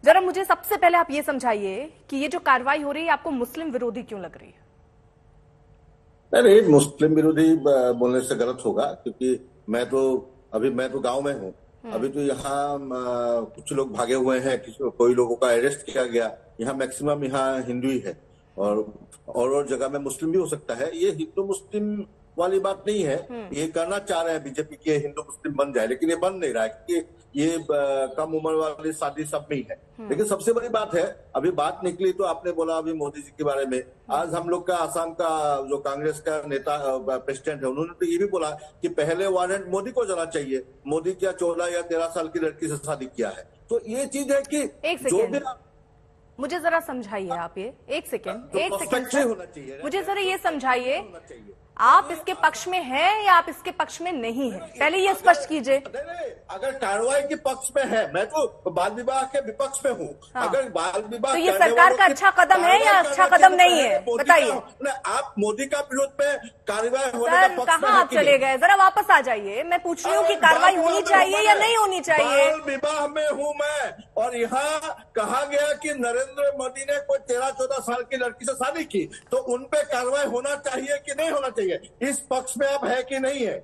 जरा मुझे सबसे पहले आप ये समझाइए कि ये जो कार्रवाई हो रही है आपको मुस्लिम विरोधी क्यों लग रही है? नहीं, मुस्लिम विरोधी बोलने से गलत होगा, क्योंकि मैं तो गांव में हूँ। अभी तो यहाँ कुछ लोग भागे हुए हैं, कोई लोगों का अरेस्ट किया गया। यहाँ मैक्सिमम यहाँ हिंदू ही है, और जगह में मुस्लिम भी हो सकता है। ये हिंदू मुस्लिम वाली बात नहीं है। ये करना चाह रहे हैं बीजेपी के हिंदू मुस्लिम बन जाए, लेकिन ये बन नहीं रहा है, क्योंकि ये कम उम्र वाली शादी सब में ही है। लेकिन सबसे बड़ी बात है, अभी बात निकली तो आपने बोला अभी मोदी जी के बारे में। आज हम लोग का आसाम का जो कांग्रेस का नेता प्रेसिडेंट है, उन्होंने तो ये भी बोला कि पहले वारंट मोदी को जाना चाहिए। मोदी क्या 14 या 13 साल की लड़की से शादी किया है? तो ये चीज है कि जो भी मुझे जरा समझाइए आप ये एक सेकेंड होना चाहिए। मुझे जरा ये समझाइए, आप इसके पक्ष में हैं या आप इसके पक्ष में नहीं हैं? पहले ये स्पष्ट कीजिए। अगर कार्रवाई के पक्ष में है, मैं तो बाल विवाह के विपक्ष में हूँ। हाँ। अगर बाल विवाह तो ये सरकार का अच्छा कदम है या अच्छा कदम नहीं है, बताइए। आप मोदी का विरोध में कार्रवाई होने का पक्ष में कहाँ आप चले गए? जरा वापस आ जाइए। मैं पूछ रही हूँ कि कार्रवाई होनी चाहिए या नहीं होनी चाहिए। बाल विवाह में हूँ मैं, और यहाँ कहा गया कि नरेंद्र मोदी ने कोई 13-14 साल की लड़की से शादी की, तो उन पे कार्रवाई होना चाहिए कि नहीं होना चाहिए? इस पक्ष में आप है कि नहीं है?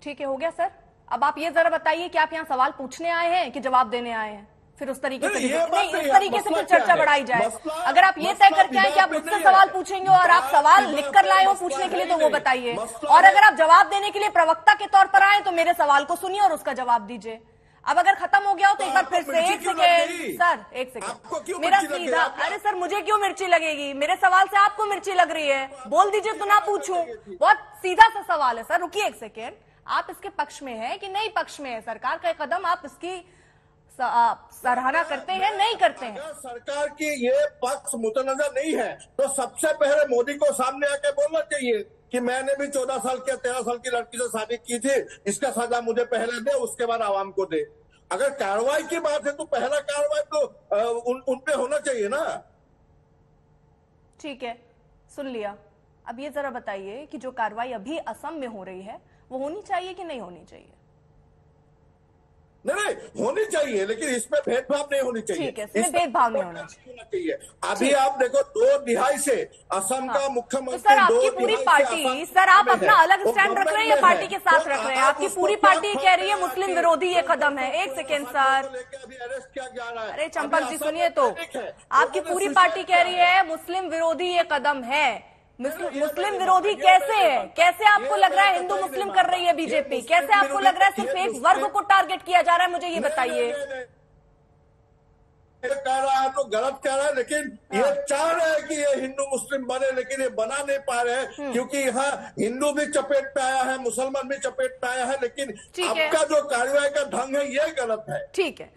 ठीक है, हो गया सर। अब आप ये जरा बताइए कि आप यहाँ सवाल पूछने आए हैं कि जवाब देने आए हैं? फिर उस तरीके से नहीं, इस तरीके से फिर चर्चा बढ़ाई जाए। अगर आप ये तय करके आए कि आप मुझसे सवाल पूछेंगे और आप सवाल लिख कर लाए हो पूछने के लिए, तो वो बताइए। और अगर आप जवाब देने के लिए प्रवक्ता के तौर पर आए तो मेरे सवाल को सुनिए और उसका जवाब दीजिए। अब अगर खत्म हो गया हो तो एक बार फिर से एक सेकेंड सर, एक सेकेंड मेरा सीधा। अरे सर, मुझे क्यों मिर्ची लगेगी? मेरे सवाल से आपको मिर्ची लग रही है? बोल दीजिए तो ना पूछूं। बहुत सीधा सा सवाल है सर। रुकिए एक सेकेंड, आप इसके पक्ष में है कि नहीं पक्ष में है? सरकार का कदम आप इसकी सराहना करते हैं नहीं करते हैं? सरकार की ये पक्ष मुतनजर नहीं है तो सबसे पहले मोदी को सामने आके बोलना चाहिए कि मैंने भी 14 साल की 13 साल की लड़की से शादी की थी, इसका सजा मुझे पहले दे, उसके बाद आवाम को दे। अगर कार्रवाई की बात है तो पहला कार्रवाई तो उन पे होना चाहिए ना। ठीक है, सुन लिया। अब ये जरा बताइए कि जो कार्रवाई अभी असम में हो रही है वो होनी चाहिए कि नहीं होनी चाहिए? नहीं, होनी चाहिए, लेकिन इसमें भेदभाव नहीं होनी चाहिए। ठीक है, इसमें भेदभाव नहीं होना चाहिए। अभी आप देखो 2 दिहाई से असम का मुख्यमंत्री, तो सर आपकी पूरी पार्टी, सर आप अपना अलग स्टैंड रख रहे हैं या पार्टी के साथ रख रहे हैं? आपकी पूरी पार्टी कह रही है मुस्लिम विरोधी ये कदम है। एक सेकेंड सर, अरे चंपक जी सुनिए तो, आपकी पूरी पार्टी कह रही है मुस्लिम विरोधी ये कदम है। मुस्लिम विरोधी कैसे है? कैसे आपको लग रहा है हिंदू मुस्लिम कर रही है बीजेपी? कैसे आपको लग रहा है सिर्फ एक वर्ग को टारगेट किया जा रहा है? मुझे ये बताइए। कह रहा है तो गलत कह रहा है, लेकिन ये चाह रहे हैं कि ये हिंदू मुस्लिम बने, लेकिन ये बना नहीं पा रहे हैं, क्योंकि यहाँ हिंदू भी चपेट पे आया है, मुसलमान भी चपेट पे आया है, लेकिन आपका जो कार्रवाई का ढंग है ये गलत है। ठीक है,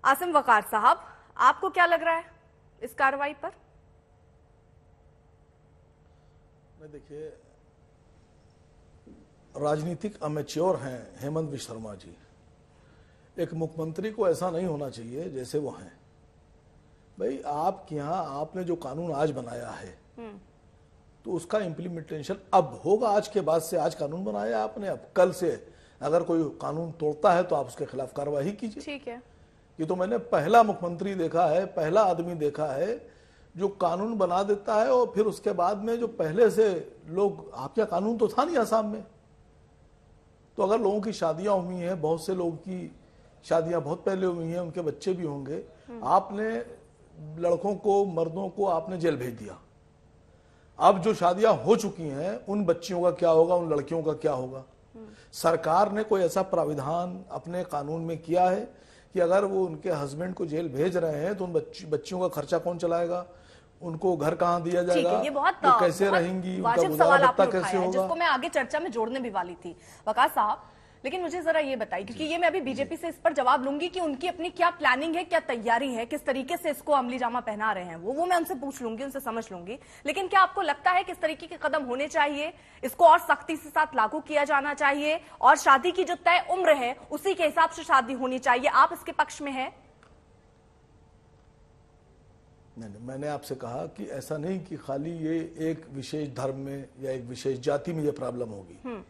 आसिम वकार साहब, आपको क्या लग रहा है इस कार्रवाई पर? देखिए, राजनीतिक अमेच्योर हैं हेमंत विश्व शर्मा जी। एक मुख्यमंत्री को ऐसा नहीं होना चाहिए जैसे वो हैं। भाई आपके यहाँ आपने जो कानून आज बनाया है तो उसका इम्प्लीमेंटेशन अब होगा। आज के बाद से, आज कानून बनाया आपने, अब कल से अगर कोई कानून तोड़ता है तो आप उसके खिलाफ कार्रवाई कीजिए। ठीक है, ये तो मैंने पहला मुख्यमंत्री देखा है, पहला आदमी देखा है जो कानून बना देता है और फिर उसके बाद में जो पहले से लोग, आपका कानून तो था नहीं आसाम में, तो अगर लोगों की शादियां हुई हैं, बहुत से लोगों की शादियां बहुत पहले हुई हैं, उनके बच्चे भी होंगे, आपने लड़कों को, मर्दों को आपने जेल भेज दिया। अब जो शादियां हो चुकी हैं उन बच्चियों का क्या होगा, उन लड़कियों का क्या होगा? सरकार ने कोई ऐसा प्राविधान अपने कानून में किया है कि अगर वो उनके हस्बैंड को जेल भेज रहे हैं तो उन बच्चियों का खर्चा कौन चलाएगा? उनको घर कहाँ दिया जाएगा? ये बहुत कैसे रहेंगी? वाजिब सवाल आपने उठाया है, जिसको मैं आगे चर्चा में जोड़ने भी वाली थी वकार साहब। लेकिन मुझे जरा ये बताइए, क्योंकि ये मैं अभी बीजेपी से इस पर जवाब लूंगी कि उनकी अपनी क्या प्लानिंग है, क्या तैयारी है, किस तरीके से इसको अमली जामा पहना रहे हैं वो मैं उनसे पूछ लूंगी, उनसे समझ लूंगी। लेकिन क्या आपको लगता है कि इस तरीके के कदम होने चाहिए, इसको और सख्ती से साथ लागू किया जाना चाहिए, और शादी की जो तय उम्र है उसी के हिसाब से शादी होनी चाहिए? आप इसके पक्ष में है? नहीं, मैंने आपसे कहा कि ऐसा नहीं कि खाली ये एक विशेष धर्म में या एक विशेष जाति में ये प्रॉब्लम होगी।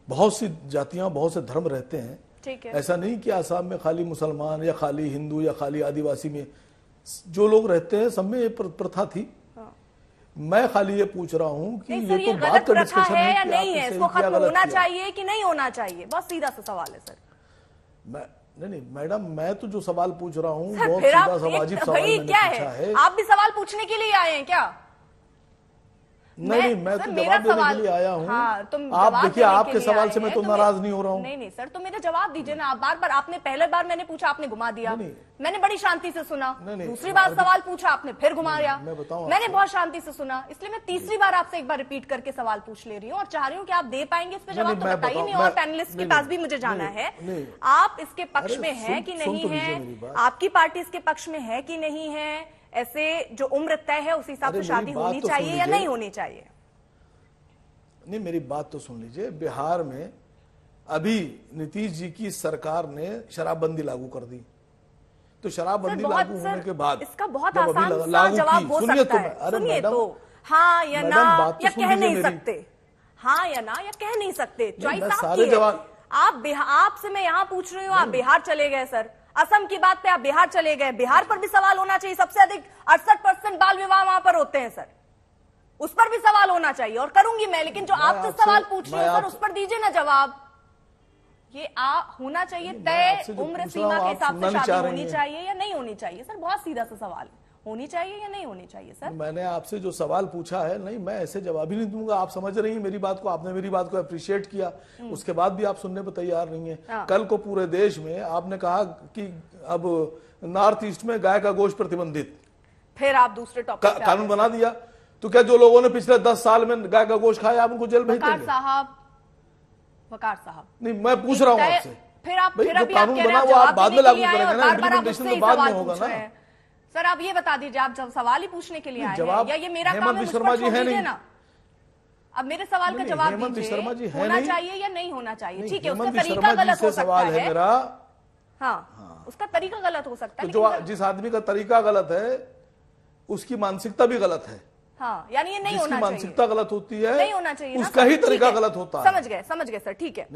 बहुत सी जातियां, बहुत से धर्म रहते हैं ठीक है। ऐसा नहीं कि आसाम में खाली मुसलमान या खाली हिंदू या खाली आदिवासी में जो लोग रहते हैं सब में ये प्रथा थी। मैं खाली ये पूछ रहा हूं कि ये तो बात का डिस्कशन है या नहीं है, इसको खत्म होना चाहिए कि नहीं होना चाहिए, बस सीधा सा सवाल है सर। नहीं मैडम, मैं तो जो सवाल पूछ रहा हूँ बहुत सीधा सा वाजिब सवाल मैंने पूछा है। आप भी सवाल पूछने के लिए आए हैं क्या? नहीं, मैं तो जवाब देने के लिए आया हूँ। हाँ, आप देखिए, आपके सवाल से मैं तो नाराज नहीं हो रहा हूँ। नहीं सर, तो मेरा जवाब दीजिए ना। आप बार आपने पहले बार मैंने पूछा, आपने घुमा दिया। मैंने बड़ी शांति से सुना। दूसरी बार सवाल पूछा, आपने फिर घुमा दिया। मैंने बहुत शांति से सुना, इसलिए मैं तीसरी बार आपसे एक बार रिपीट करके सवाल पूछ ले रही हूँ और चाह रही हूँ कि आप दे पाएंगे इस पे जवाब, तो बताइए नहीं। और पैनलिस्ट के पास भी मुझे जाना है। आप इसके पक्ष में है कि नहीं है? आपकी पार्टी इसके पक्ष में है कि नहीं है? ऐसे जो उम्र तय है उस हिसाब से शादी होनी चाहिए या नहीं होनी चाहिए? नहीं, मेरी बात तो सुन लीजिए। बिहार में अभी नीतीश जी की सरकार ने शराबबंदी लागू कर दी, तो शराबबंदी लागू होने के बाद इसका बहुत आसान सा जवाब हो सकता है। सुनिए तो, हाँ या ना या कह नहीं सकते, हाँ या ना या कह नहीं सकते, चॉइस आपकी है। आपसे मैं यहाँ पूछ रही हूँ, आप बिहार चले गए सर, असम की बात पे आप बिहार चले गए। बिहार पर भी सवाल होना चाहिए। सबसे अधिक 68% बाल विवाह वहां पर होते हैं सर, उस पर भी सवाल होना चाहिए और करूंगी मैं। लेकिन जो आपसे सवाल पूछ रही हूं सर, उस पर दीजिए ना जवाब। ये होना चाहिए तय उम्र सीमा के हिसाब से शादी होनी चाहिए या नहीं होनी चाहिए? सर बहुत सीधा सा सवाल, होनी चाहिए या नहीं होनी चाहिए? सर मैंने आपसे जो सवाल पूछा है, नहीं मैं ऐसे जवाब ही नहीं दूंगा। आप समझ रही हैं मेरी बात को, आपने मेरी बात को अप्रिशिएट किया, उसके बाद भी आप सुनने पर तैयार नहीं है। कल को पूरे देश में आपने कहा कि अब नॉर्थ ईस्ट में गाय का गोश्त प्रतिबंधित, फिर आप दूसरे टॉपिक कानून बना दिया। तो क्या जो लोगों ने पिछले 10 साल में गाय का गोश्त खाया आप उनको जेल भेज देंगे? वकार साहब नहीं, मैं पूछ रहा हूँ आपसे। फिर आप जो कानून बना वो आप बाद में लागू करेंगे ना, इम्प्लीमेंटेशन तो बाद में होगा ना। सर आप ये बता दीजिए, आप जब सवाल ही पूछने के लिए आए हैं या ये मेरा काम है? हेमंत शर्मा जी है नहीं ना, अब मेरे सवाल का जवाब दीजिए, होना चाहिए या नहीं होना चाहिए? ठीक है, उसका तरीका गलत हो सकता है मेरा। हाँ, उसका तरीका गलत हो सकता है। जो जिस आदमी का तरीका गलत है उसकी मानसिकता भी गलत है। हाँ, यानी ये नहीं होना चाहिए। मानसिकता गलत होती है, नहीं होना चाहिए, उसका ही तरीका गलत होता है। समझ गए सर, ठीक है।